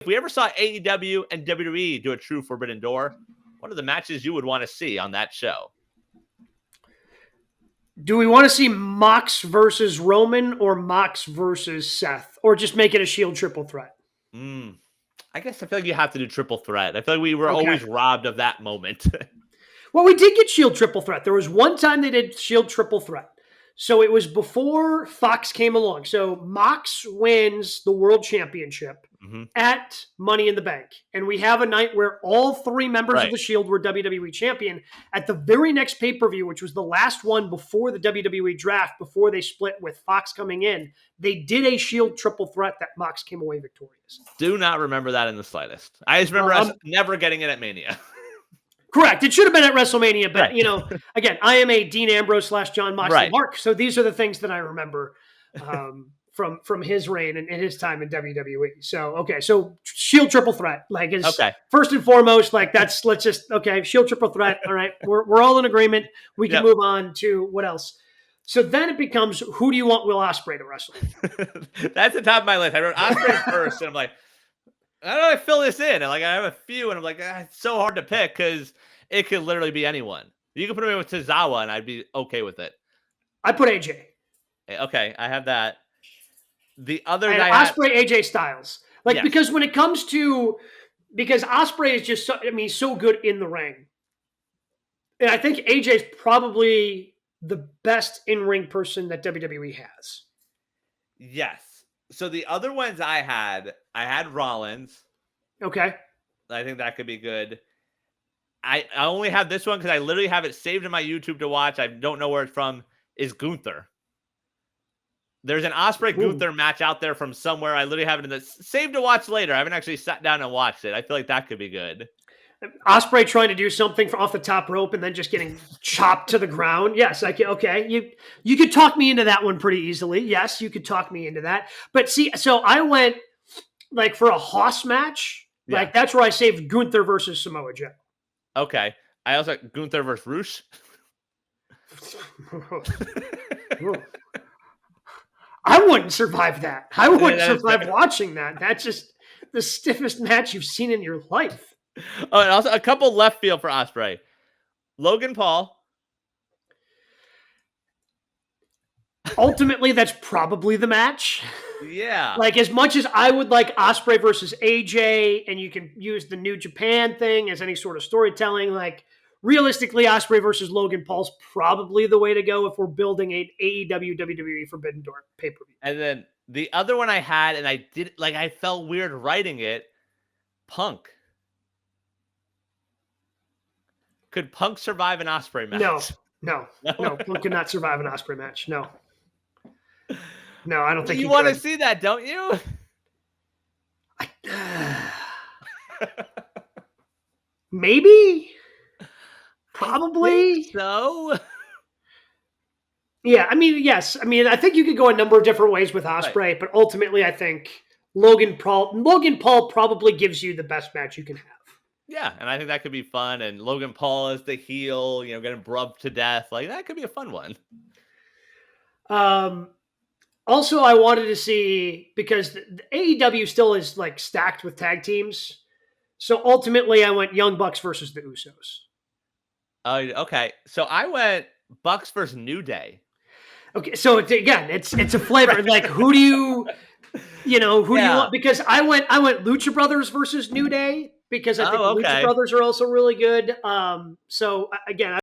if we ever saw AEW and WWE do a true Forbidden Door, what are the matches you would want to see on that show? Do we want to see Mox versus Roman or Mox versus Seth? Or just make it a Shield triple threat? I guess I feel like you have to do triple threat. I feel like we were always robbed of that moment. Well, we did get Shield triple threat. There was one time they did Shield triple threat. So it was before Fox came along. So Mox wins the World Championship at Money in the Bank. And we have a night where all three members of the Shield were WWE champion. At the very next pay-per-view, which was the last one before the WWE draft, before they split with Fox coming in, they did a Shield triple threat that Mox came away victorious. Do not remember that in the slightest. I just remember us never getting it at Mania. Correct. It should have been at WrestleMania, but again, I am a Dean Ambrose / John Moxley mark, so these are the things that I remember from his reign and his time in WWE. So so Shield triple threat, like is first and foremost, like let's just Shield triple threat. All right, we're all in agreement. We can move on to what else. So then it becomes, who do you want Will Ospreay to wrestle? That's the top of my list. I wrote Ospreay first, and I'm like, how do I fill this in? And I have a few, and I'm like, it's so hard to pick because it could literally be anyone. You could put him in with Tozawa, and I'd be okay with it. I put AJ. Okay, I have that. The other guy, Ospreay, AJ Styles, because when it comes to, because Ospreay is just, so good in the ring, and I think AJ is probably the best in-ring person that WWE has. Yes. So the other ones I had Rollins. Okay. I think that could be good. I only have this one because I literally have it saved in my YouTube to watch. I don't know where it's from. Is Gunther. There's an Ospreay Gunther match out there from somewhere. I literally have it in the saved to watch later. I haven't actually sat down and watched it. I feel like that could be good. Ospreay trying to do something off the top rope and then just getting chopped to the ground. Yes, okay. You could talk me into that one pretty easily. Yes, you could talk me into that. But see, so I went for a Hoss match. That's where I saved Gunther versus Samoa Joe. Okay. I also Gunther versus Rush. I wouldn't survive that. I wouldn't survive watching that. That's just the stiffest match you've seen in your life. Oh, and also a couple left field for Ospreay. Logan Paul. Ultimately, that's probably the match. Yeah. As much as I would like Ospreay versus AJ, and you can use the New Japan thing as any sort of storytelling, realistically, Ospreay versus Logan Paul's probably the way to go if we're building an AEW WWE Forbidden Door pay-per-view. And then the other one I had, and I did I felt weird writing it, Punk. Could Punk survive an Ospreay match? No. Punk could not survive an Ospreay match. No, I don't think you want to see that, don't you? Maybe. Probably. So. Yeah, yes. I think you could go a number of different ways with Ospreay, but ultimately, I think Logan Paul probably gives you the best match you can have. Yeah, and I think that could be fun. And Logan Paul is the heel, getting rubbed to death. That could be a fun one. Also, I wanted to see, because the AEW still is stacked with tag teams. So ultimately, I went Young Bucks versus the Usos. Okay. So I went Bucks versus New Day. Okay, so again, it's a flavor. Who do you want? Because I went Lucha Brothers versus New Day. Because I think the Lucha Brothers are also really good. So again,